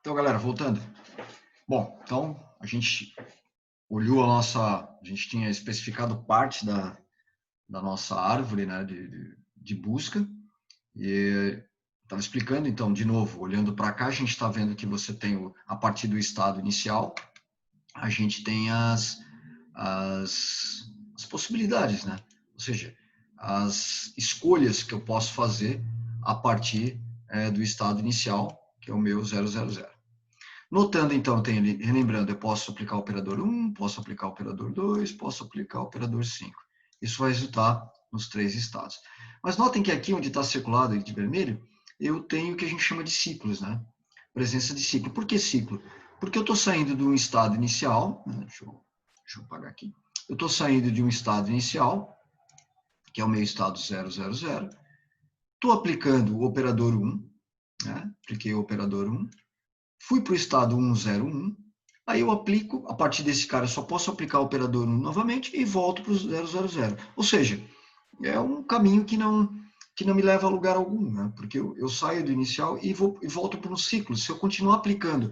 Então, galera, voltando. Bom, então a gente olhou a gente tinha especificado parte da nossa árvore, né, de busca, e estava explicando, então, de novo, olhando para cá, a gente está vendo que você tem, a partir do estado inicial, a gente tem as possibilidades, né? Ou seja, as escolhas que eu posso fazer a partir do estado inicial, que é o meu 000. Notando, então, relembrando, eu posso aplicar o operador 1, posso aplicar o operador 2, posso aplicar o operador 5. Isso vai resultar nos três estados. Mas notem que aqui onde está circulado de vermelho, eu tenho o que a gente chama de ciclos, né? Presença de ciclo. Por que ciclo? Porque eu estou saindo de um estado inicial, né? Deixa eu apagar aqui. Eu estou saindo de um estado inicial, que é o meu estado 000, estou aplicando o operador 1, né? Apliquei o operador 1, fui para o estado 101, aí eu aplico, a partir desse cara, eu só posso aplicar o operador 1 novamente e volto para o 000. Ou seja, é um caminho que não me leva a lugar algum, né? Porque eu saio do inicial e volto para um ciclo. Se eu continuar aplicando,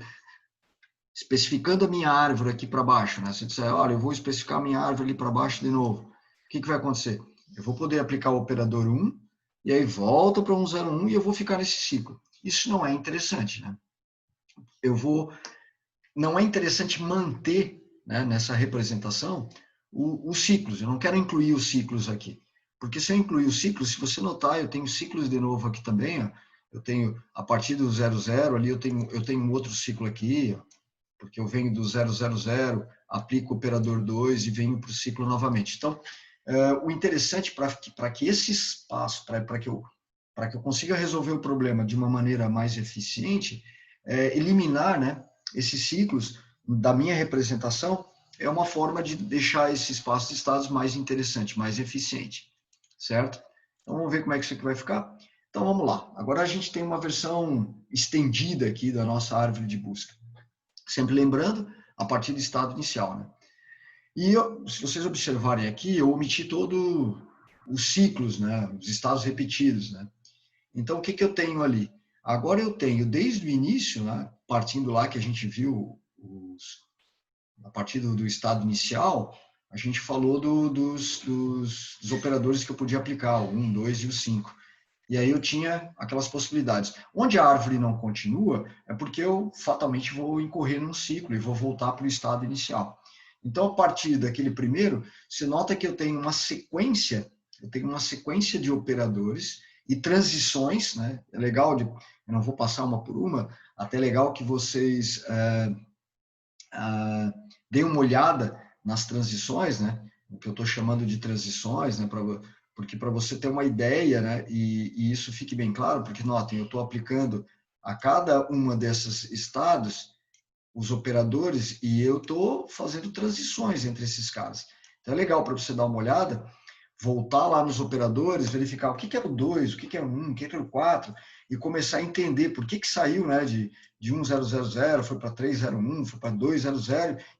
especificando a minha árvore aqui para baixo, né? Se eu disser, olha, eu vou especificar a minha árvore ali para baixo de novo, o que vai acontecer? Eu vou poder aplicar o operador 1, e aí volta para 101 e eu vou ficar nesse ciclo. Isso não é interessante, né? Não é interessante manter, né, nessa representação os ciclos. Eu não quero incluir os ciclos aqui. Porque se eu incluir os ciclos, se você notar, eu tenho ciclos de novo aqui também. Ó, eu tenho, a partir do 00, ali eu tenho um outro ciclo aqui, ó, porque eu venho do 000, aplico o operador 2 e venho para o ciclo novamente. Então, o interessante para que esse espaço, para que eu consiga resolver o problema de uma maneira mais eficiente, eliminar, né, esses ciclos da minha representação é uma forma de deixar esse espaço de estados mais interessante, mais eficiente, certo? Então, vamos ver como é que isso aqui vai ficar? Então, vamos lá. Agora a gente tem uma versão estendida aqui da nossa árvore de busca. Sempre lembrando, a partir do estado inicial, né? E se vocês observarem aqui, eu omiti todos os ciclos, né? Os estados repetidos, né? Então, o que eu tenho ali? Agora eu tenho, desde o início, né, partindo lá que a gente viu, a partir do estado inicial, a gente falou dos operadores que eu podia aplicar, o 1, 2 e o 5. E aí eu tinha aquelas possibilidades. Onde a árvore não continua, é porque eu fatalmente vou incorrer num ciclo e vou voltar para o estado inicial. Então, a partir daquele primeiro, você nota que eu tenho uma sequência de operadores e transições, né? É legal, eu não vou passar uma por uma, até legal que vocês deem uma olhada nas transições, né? O que eu estou chamando de transições, né? Porque para você ter uma ideia, né? E isso fique bem claro, porque notem, eu estou aplicando a cada uma desses estados os operadores e eu estou fazendo transições entre esses caras. Então é legal para você dar uma olhada, voltar lá nos operadores, verificar o que era o 2, o que era o 1, o que era o 4, e começar a entender por que saiu, né, de 1000, foi para 301, foi para 200,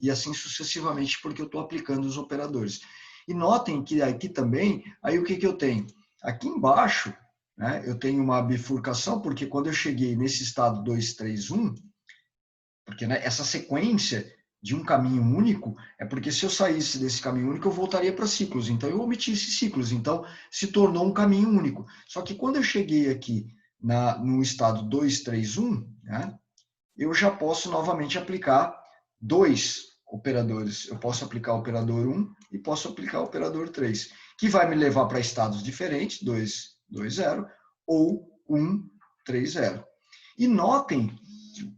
e assim sucessivamente, porque eu estou aplicando os operadores. E notem que aqui também, aí o que eu tenho? Aqui embaixo, né, eu tenho uma bifurcação, porque quando eu cheguei nesse estado 2, 3, 1, porque, né, essa sequência de um caminho único é porque se eu saísse desse caminho único, eu voltaria para ciclos. Então, eu omiti esses ciclos. Então, se tornou um caminho único. Só que quando eu cheguei aqui no estado 2, 3, 1, né, eu já posso novamente aplicar dois operadores. Eu posso aplicar o operador 1 e posso aplicar o operador 3, que vai me levar para estados diferentes, 2, 2, 0, ou 1, 3, 0. E notem,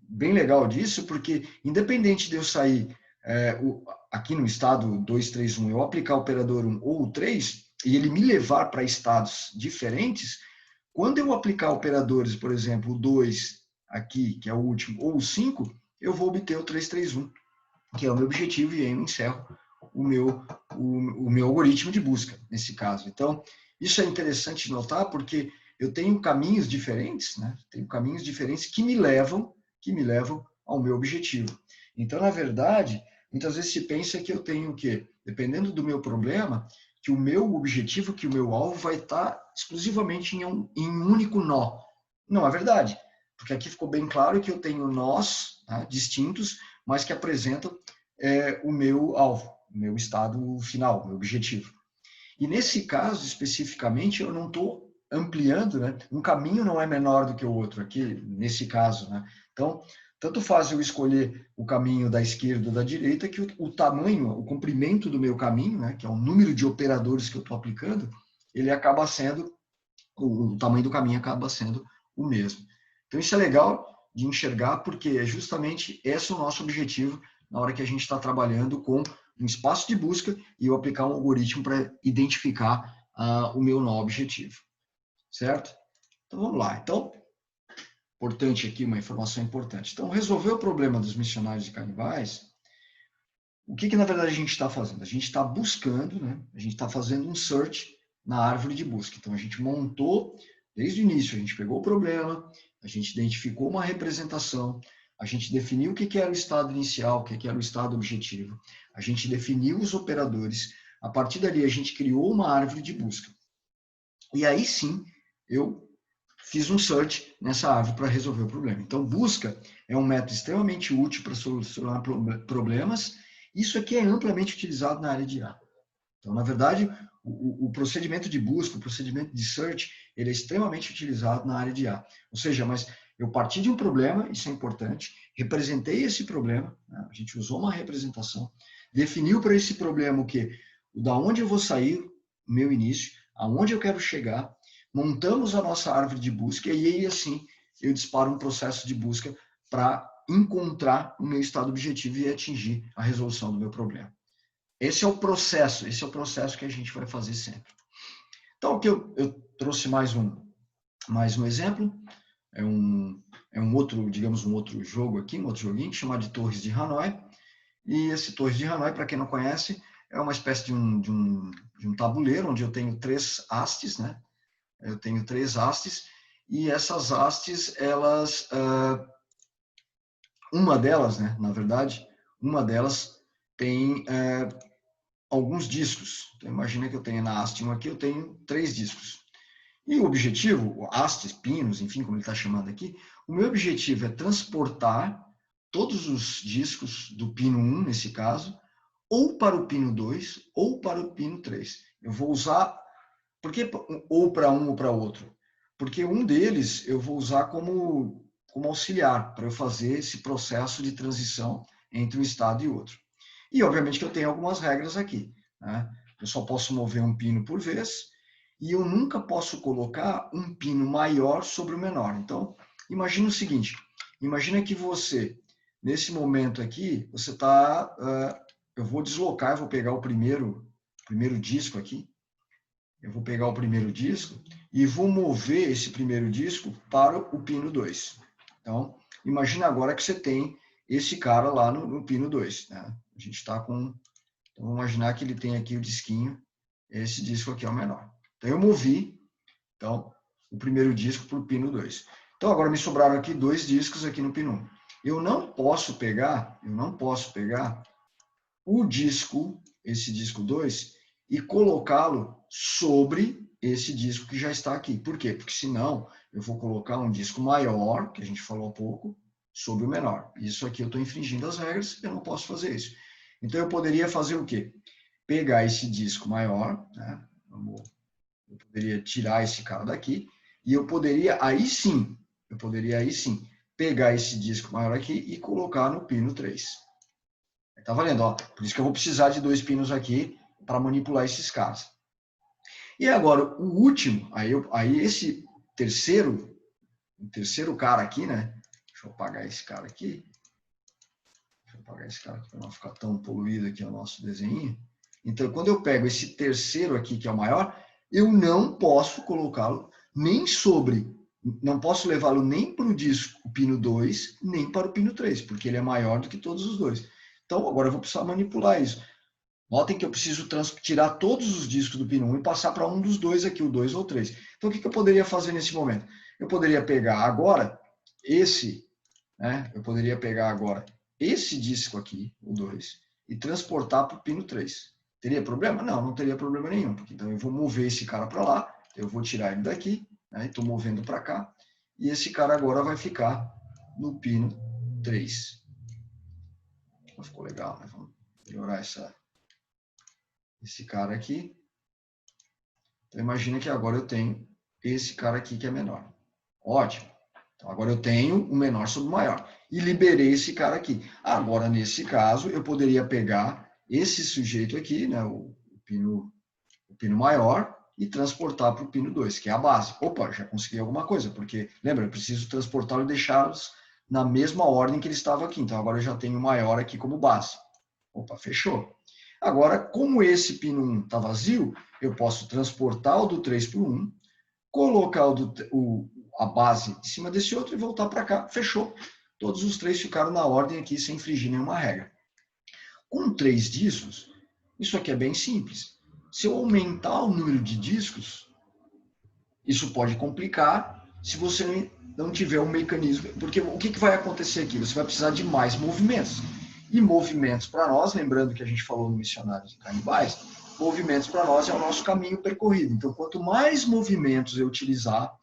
bem legal disso, porque independente de eu sair aqui no estado 2, 3, 1, eu aplicar o operador 1 ou o 3, e ele me levar para estados diferentes, quando eu aplicar operadores, por exemplo, o 2 aqui, que é o último, ou o 5, eu vou obter o 331, que é o meu objetivo, e aí eu encerro o meu algoritmo de busca, nesse caso. Então, isso é interessante notar, porque eu tenho caminhos diferentes, né? Tenho caminhos diferentes que me levam ao meu objetivo. Então, na verdade, muitas vezes se pensa que eu tenho o quê? Dependendo do meu problema, que o meu objetivo, que o meu alvo vai estar exclusivamente em um único nó. Não é verdade. Porque aqui ficou bem claro que eu tenho nós, tá, distintos, mas que apresentam o meu alvo, o meu estado final, o meu objetivo. E nesse caso, especificamente, eu não estou ampliando, né? Um caminho não é menor do que o outro aqui, nesse caso, né? Então, tanto faz eu escolher o caminho da esquerda ou da direita, que o tamanho, o comprimento do meu caminho, né, que é o número de operadores que eu estou aplicando, ele acaba sendo, o tamanho do caminho acaba sendo o mesmo. Então, isso é legal de enxergar, porque é justamente esse o nosso objetivo na hora que a gente está trabalhando com um espaço de busca e eu aplicar um algoritmo para identificar o meu nó objetivo. Certo? Então, vamos lá. Então, importante aqui, uma informação importante. Então, resolver o problema dos missionários e canibais, o que na verdade a gente está fazendo? A gente está buscando, né? A gente está fazendo um search na árvore de busca. Então, a gente montou, desde o início, a gente pegou o problema, a gente identificou uma representação, a gente definiu o que era o estado inicial, o que era o estado objetivo, a gente definiu os operadores, a partir dali a gente criou uma árvore de busca. E aí sim, eu fiz um search nessa árvore para resolver o problema. Então, busca é um método extremamente útil para solucionar problemas. Isso aqui é amplamente utilizado na área de IA. Então, na verdade, o procedimento de busca, o procedimento de search, ele é extremamente utilizado na área de IA. Ou seja, mas eu parti de um problema, isso é importante, representei esse problema, né? A gente usou uma representação, definiu para esse problema o quê? Da onde eu vou sair, o meu início, aonde eu quero chegar, montamos a nossa árvore de busca e aí, assim, eu disparo um processo de busca para encontrar o meu estado objetivo e atingir a resolução do meu problema. Esse é o processo que a gente vai fazer sempre. Então, aqui eu trouxe mais um exemplo, é um outro, digamos, um outro jogo aqui, um outro joguinho, chamado de Torres de Hanoi. E esse Torres de Hanoi, para quem não conhece, é uma espécie de um tabuleiro, onde eu tenho 3 hastes, né? Eu tenho 3 hastes, e essas hastes, elas, uma delas, né, na verdade, uma delas tem alguns discos. Então, imagina que eu tenho na haste 1 aqui, eu tenho 3 discos. E o objetivo, hastes, pinos, enfim, como ele está chamando aqui, o meu objetivo é transportar todos os discos do pino 1, nesse caso, ou para o pino 2, ou para o pino 3. Eu vou usar, por que ou para um ou para outro? Porque um deles eu vou usar como auxiliar, para eu fazer esse processo de transição entre um estado e outro. E, obviamente, que eu tenho algumas regras aqui, né? Eu só posso mover um pino por vez e eu nunca posso colocar um pino maior sobre o menor. Então, imagina o seguinte, imagina que você, nesse momento aqui, você está... eu vou deslocar, eu vou pegar o primeiro disco aqui, eu vou pegar o primeiro disco e vou mover esse primeiro disco para o pino 2. Então, imagina agora que você tem esse cara lá no pino 2, né? A gente está com... Então, vamos imaginar que ele tem aqui o disquinho, esse disco aqui é o menor. Então, eu movi, então, o primeiro disco para o pino 2. Então, agora me sobraram aqui 2 discos aqui no pino 1. Eu não posso pegar o disco, esse disco 2, e colocá-lo sobre esse disco que já está aqui. Por quê? Porque senão eu vou colocar um disco maior, que a gente falou há pouco, sobre o menor. Isso aqui eu estou infringindo as regras, eu não posso fazer isso. Então eu poderia fazer o quê? Pegar esse disco maior, né? Eu poderia tirar esse cara daqui, e eu poderia aí sim, pegar esse disco maior aqui e colocar no pino 3. Tá valendo, ó. Por isso que eu vou precisar de 2 pinos aqui para manipular esses caras. E agora, o último, aí esse terceiro cara aqui, né? Deixa eu apagar esse cara aqui. Para não ficar tão poluído aqui o nosso desenho. Então, quando eu pego esse terceiro aqui, que é o maior, eu não posso colocá-lo nem sobre, não posso levá-lo nem para o disco, o pino 2, nem para o pino 3, porque ele é maior do que todos os dois. Então, agora eu vou precisar manipular isso. Notem que eu preciso tirar todos os discos do pino 1 e passar para um dos dois aqui, o 2 ou 3. Então, o que eu poderia fazer nesse momento? Eu poderia pegar agora esse, né? Eu poderia pegar agora esse disco aqui, o 2, e transportar para o pino 3. Teria problema? Não, não teria problema nenhum. Porque, então, eu vou mover esse cara para lá, eu vou tirar ele daqui, né? Estou movendo para cá, e esse cara agora vai ficar no pino 3. Não ficou legal, né? Vamos melhorar esse cara aqui. Então, imagina que agora eu tenho esse cara aqui que é menor. Ótimo. Então, agora eu tenho o menor sobre o maior. E liberei esse cara aqui. Agora, nesse caso, eu poderia pegar esse sujeito aqui, né, o pino maior, e transportar para o pino 2, que é a base. Opa, já consegui alguma coisa, porque, lembra, eu preciso transportá-lo e deixá-los na mesma ordem que ele estava aqui. Então, agora eu já tenho o maior aqui como base. Opa, fechou. Agora, como esse pino 1 está vazio, eu posso transportar o do 3 para o 1, colocar a base em cima desse outro e voltar para cá. Fechou. Todos os três ficaram na ordem aqui sem infringir nenhuma regra. Com 3 discos, isso aqui é bem simples. Se eu aumentar o número de discos, isso pode complicar se você não tiver um mecanismo. Porque o que vai acontecer aqui? Você vai precisar de mais movimentos. E movimentos para nós, lembrando que a gente falou no Missionários e Canibais, movimentos para nós é o nosso caminho percorrido. Então, quanto mais movimentos eu utilizar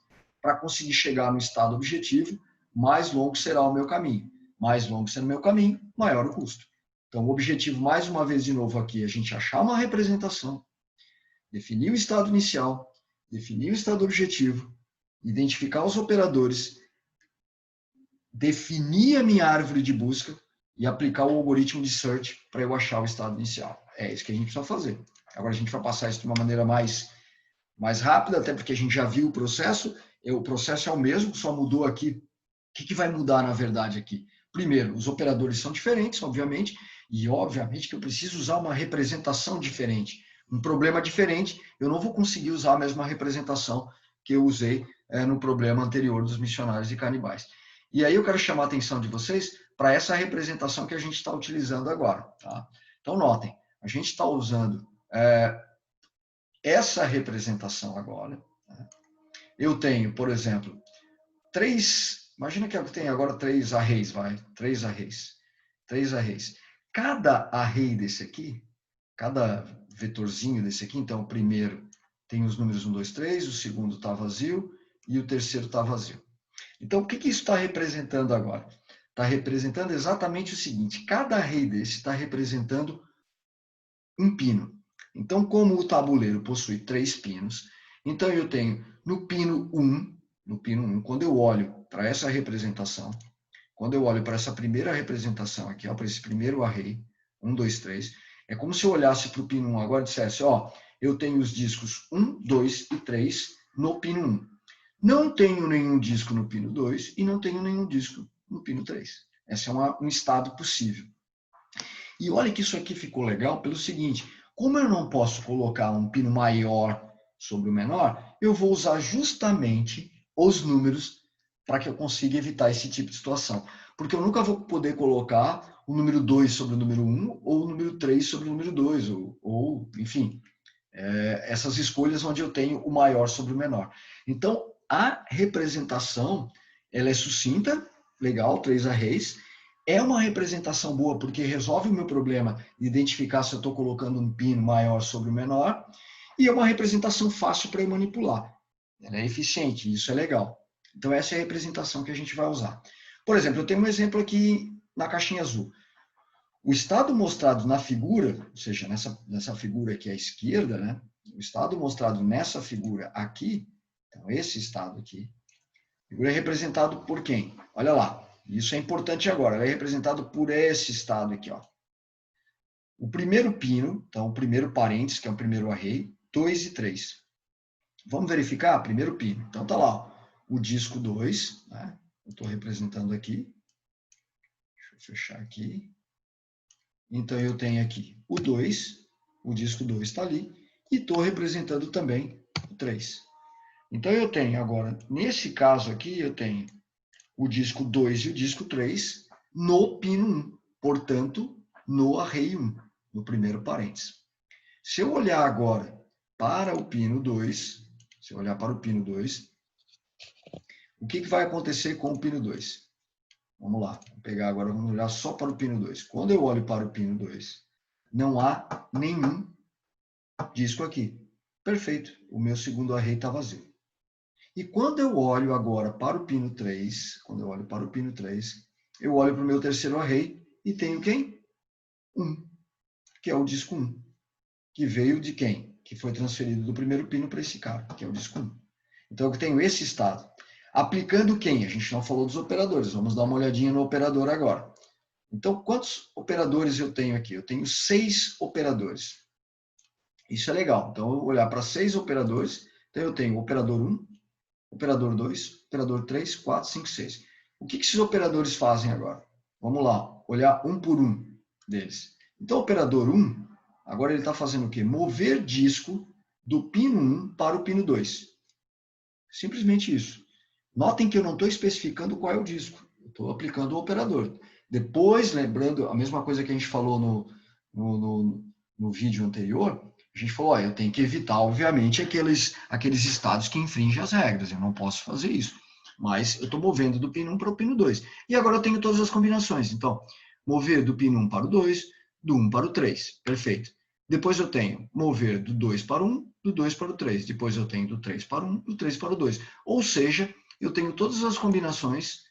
para conseguir chegar no estado objetivo, mais longo será o meu caminho. Mais longo sendo o meu caminho, maior o custo. Então, o objetivo, mais uma vez de novo aqui, é a gente achar uma representação, definir o estado inicial, definir o estado objetivo, identificar os operadores, definir a minha árvore de busca e aplicar o algoritmo de search para eu achar o estado inicial. É isso que a gente precisa fazer. Agora a gente vai passar isso de uma maneira mais rápida, até porque a gente já viu o processo. O processo é o mesmo, só mudou aqui. O que vai mudar, na verdade, aqui? Primeiro, os operadores são diferentes, obviamente, e obviamente que eu preciso usar uma representação diferente. Um problema diferente, eu não vou conseguir usar a mesma representação que eu usei no problema anterior dos missionários e canibais. E aí eu quero chamar a atenção de vocês para essa representação que a gente está utilizando agora. Tá? Então, notem, a gente está usando essa representação agora. Tá? Eu tenho, por exemplo, 3... Imagina que eu tenho agora 3 arrays, vai. 3 arrays. 3 arrays. Cada array desse aqui, cada vetorzinho desse aqui, então o primeiro tem os números 1, 2, 3, o segundo está vazio e o terceiro está vazio. Então, o que isso está representando agora? Está representando exatamente o seguinte, cada array desse está representando um pino. Então, como o tabuleiro possui 3 pinos, então eu tenho no pino 1, quando eu olho para essa representação, quando eu olho para essa primeira representação aqui, para esse primeiro array, 1, 2, 3, é como se eu olhasse para o pino 1 agora e dissesse, eu tenho os discos 1, 2 e 3 no pino 1. Não tenho nenhum disco no pino 2 e não tenho nenhum disco no pino 3. Esse é um estado possível. E olha que isso aqui ficou legal pelo seguinte, como eu não posso colocar um pino maior sobre o menor, eu vou usar justamente os números para que eu consiga evitar esse tipo de situação. Porque eu nunca vou poder colocar o número 2 sobre o número 1 ou o número 3 sobre o número 2, ou enfim, essas escolhas onde eu tenho o maior sobre o menor. Então, a representação, ela é sucinta, legal, 3 arrays, é uma representação boa porque resolve o meu problema de identificar se eu estou colocando um pino maior sobre o menor, e é uma representação fácil para eu manipular. Ela é eficiente, isso é legal. Então, essa é a representação que a gente vai usar. Por exemplo, eu tenho um exemplo aqui na caixinha azul. O estado mostrado na figura, ou seja, nessa figura aqui à esquerda, né? O estado mostrado nessa figura aqui, então esse estado aqui, a figura é representado por quem? Olha lá, isso é importante agora, ela é representado por esse estado aqui, ó. O primeiro pino, então o primeiro parênteses, que é o primeiro array, 2 e 3. Vamos verificar? Primeiro pino. Então tá lá, ó, o disco 2, né? Eu estou representando aqui. Deixa eu fechar aqui. Então, eu tenho aqui o 2, o disco 2 está ali, e estou representando também o 3. Então, eu tenho agora, nesse caso aqui, eu tenho o disco 2 e o disco 3 no pino 1, portanto, no array 1, no primeiro parênteses. Se eu olhar agora para o pino 2, o que vai acontecer com o pino 2? Vamos lá, vou pegar agora, vamos olhar só para o pino 2. Quando eu olho para o pino 2, não há nenhum disco aqui. Perfeito, o meu segundo array está vazio. E quando eu olho agora para o pino 3, eu olho para o meu terceiro array e tenho quem? 1, que é o disco 1, que veio de quem? Que foi transferido do primeiro pino para esse cara, que é o disco 1. Então, eu tenho esse estado. Aplicando quem? A gente não falou dos operadores. Vamos dar uma olhadinha no operador agora. Então, quantos operadores eu tenho aqui? Eu tenho 6 operadores. Isso é legal. Então, eu vou olhar para 6 operadores. Então, eu tenho operador 1, operador 2, operador 3, 4, 5, 6. O que esses operadores fazem agora? Vamos lá, olhar um por um deles. Então, o operador 1, agora ele está fazendo o quê? Mover disco do pino 1 para o pino 2. Simplesmente isso. Notem que eu não estou especificando qual é o disco. Eu estou aplicando o operador. Depois, lembrando a mesma coisa que a gente falou no vídeo anterior, a gente falou, eu tenho que evitar, obviamente, aqueles estados que infringem as regras. Eu não posso fazer isso. Mas eu estou movendo do pino 1 para o pino 2. E agora eu tenho todas as combinações. Então, mover do pino 1 para o 2, do 1 para o 3. Perfeito. Depois eu tenho mover do 2 para o 1, do 2 para o 3. Depois eu tenho do 3 para o 1, do 3 para o 2. Ou seja, eu tenho todas as combinações,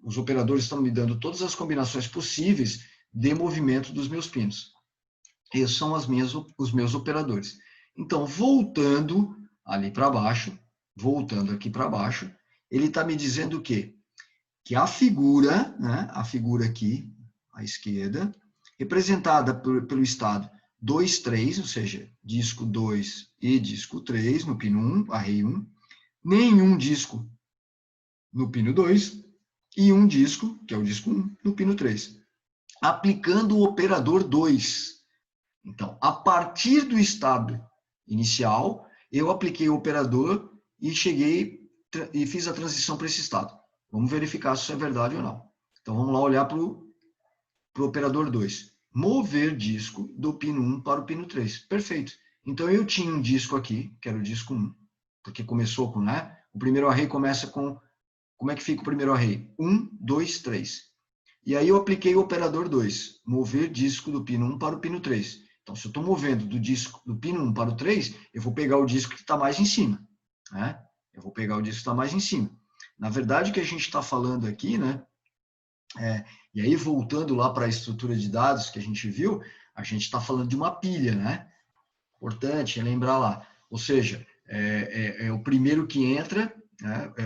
os operadores estão me dando todas as combinações possíveis de movimento dos meus pinos. Esses são os meus operadores. Então, voltando ali para baixo, voltando aqui para baixo, ele está me dizendo o quê? Que a figura, a figura aqui, à esquerda, representada pelo estado 2, 3, ou seja, disco 2 e disco 3 no pino 1, array 1, nenhum disco no pino 2 e um disco, que é o disco 1, no pino 3. Aplicando o operador 2. Então, a partir do estado inicial, eu apliquei o operador e fiz a transição para esse estado. Vamos verificar se isso é verdade ou não. Então, vamos lá olhar para o operador 2. Mover disco do pino 1 para o pino 3. Perfeito. Então, eu tinha um disco aqui, que era o disco 1, porque começou com, o primeiro array começa com, como é que fica o primeiro array? 1, 2, 3. E aí eu apliquei o operador 2, mover disco do pino 1 para o pino 3. Então, se eu estou movendo do pino 1 para o 3, eu vou pegar o disco que está mais em cima. Eu vou pegar o disco que está mais em cima. Na verdade, o que a gente está falando aqui, e aí voltando lá para a estrutura de dados que a gente viu, a gente está falando de uma pilha, Importante lembrar lá. Ou seja, é o primeiro que entra,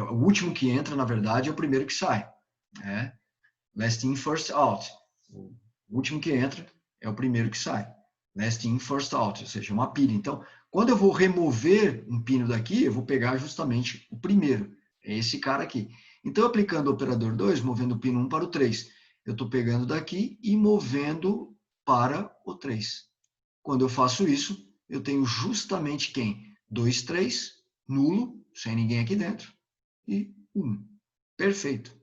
o último que entra, na verdade, é o primeiro que sai. Last in, first out. O último que entra é o primeiro que sai. Last in, first out, ou seja, uma pilha. Então, quando eu vou remover um pino daqui, eu vou pegar justamente o primeiro. É esse cara aqui. Então, aplicando o operador 2, movendo o pino 1 para o 3, eu estou pegando daqui e movendo para o 3. Quando eu faço isso, eu tenho justamente quem? 2, 3, nulo, sem ninguém aqui dentro, e 1. Perfeito.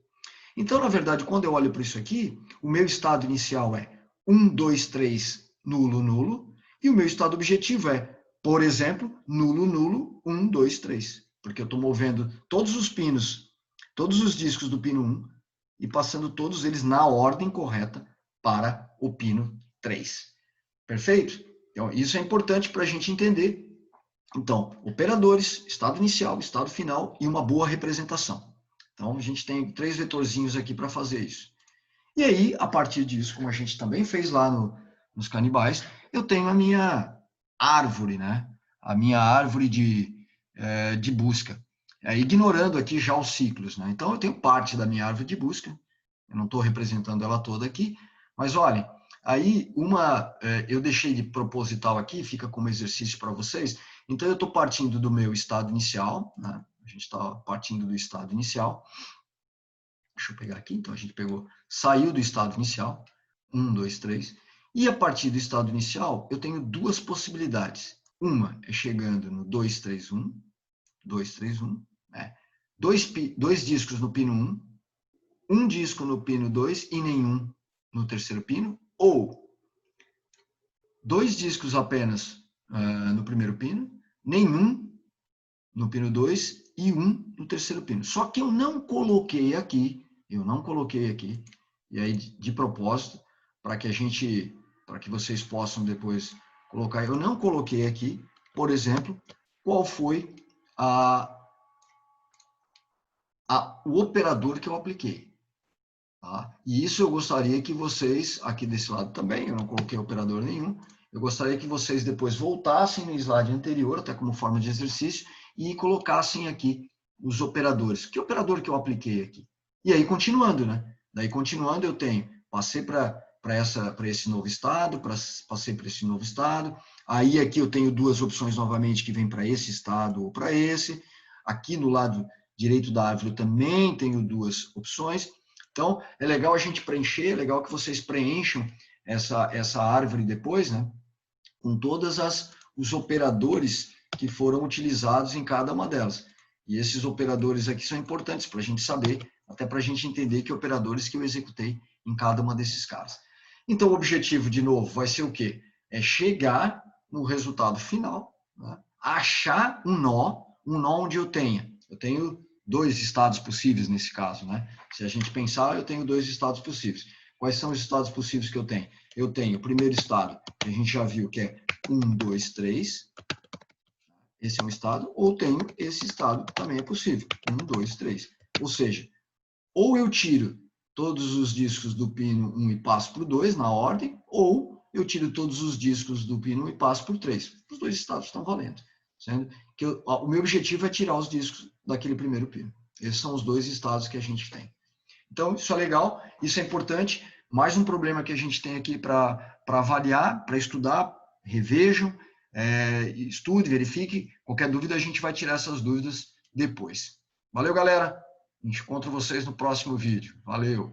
Então, na verdade, quando eu olho para isso aqui, o meu estado inicial é 1, 2, 3, nulo, nulo, e o meu estado objetivo é, por exemplo, nulo, nulo, 1, 2, 3. Porque eu estou movendo todos os pinos, todos os discos do pino 1 e passando todos eles na ordem correta para o pino 3. Perfeito? Então, isso é importante para a gente entender. Então, operadores, estado inicial, estado final e uma boa representação. Então, a gente tem 3 vetorzinhos aqui para fazer isso. E aí, a partir disso, como a gente também fez lá nos canibais, eu tenho a minha árvore, A minha árvore de busca. Ignorando aqui já os ciclos, Então, eu tenho parte da minha árvore de busca. Eu não estou representando ela toda aqui. Mas, olha, aí eu deixei de proposital aqui, fica como exercício para vocês. Então, eu estou partindo do meu estado inicial, A gente está partindo do estado inicial. Deixa eu pegar aqui. Então, a gente saiu do estado inicial. 1, 2, 3. E a partir do estado inicial, eu tenho 2 possibilidades. Uma é chegando no 2, 3, 1. 2, 3, 1. Dois discos no pino 1. Um disco no pino 2 e nenhum no terceiro pino. Ou 2 discos apenas no primeiro pino. Nenhum no pino 2 e 1 no terceiro pino. Só que eu não coloquei aqui, e aí de propósito, para que vocês possam depois colocar, eu não coloquei aqui, por exemplo, qual foi o operador que eu apliquei. Tá? E isso eu gostaria que vocês, aqui desse lado também, eu não coloquei operador nenhum, eu gostaria que vocês depois voltassem no slide anterior, até como forma de exercício, e colocassem aqui os operadores. Que operador que eu apliquei aqui? E aí, continuando, né? Daí, continuando, eu tenho, passei para esse novo estado, passei para esse novo estado, aí aqui eu tenho duas opções novamente que vêm para esse estado ou para esse, aqui no lado direito da árvore eu também tenho duas opções. Então, é legal a gente preencher, é legal que vocês preencham essa árvore depois, né? Com todos os operadores que foram utilizados em cada uma delas. E esses operadores aqui são importantes para a gente saber, até para a gente entender que operadores que eu executei em cada uma desses casos. Então, o objetivo, de novo, vai ser o quê? É chegar no resultado final, né? Achar um nó onde eu tenho dois estados possíveis nesse caso, né? Se a gente pensar, eu tenho dois estados possíveis. Quais são os estados possíveis que eu tenho? Eu tenho o primeiro estado, que a gente já viu que é 1, 2, 3. Esse é um estado. Ou tenho esse estado, que também é possível. 1, 2, 3. Ou seja, ou eu tiro todos os discos do pino 1 e passo para o 2 na ordem, ou eu tiro todos os discos do pino 1 e passo por 3. Os dois estados estão valendo. Sendo que o meu objetivo é tirar os discos daquele primeiro pino. Esses são os dois estados que a gente tem. Então, isso é legal, isso é importante. Mais um problema que a gente tem aqui para avaliar, para estudar, revejam, estude, verifique. Qualquer dúvida, a gente vai tirar essas dúvidas depois. Valeu, galera! Encontro vocês no próximo vídeo. Valeu!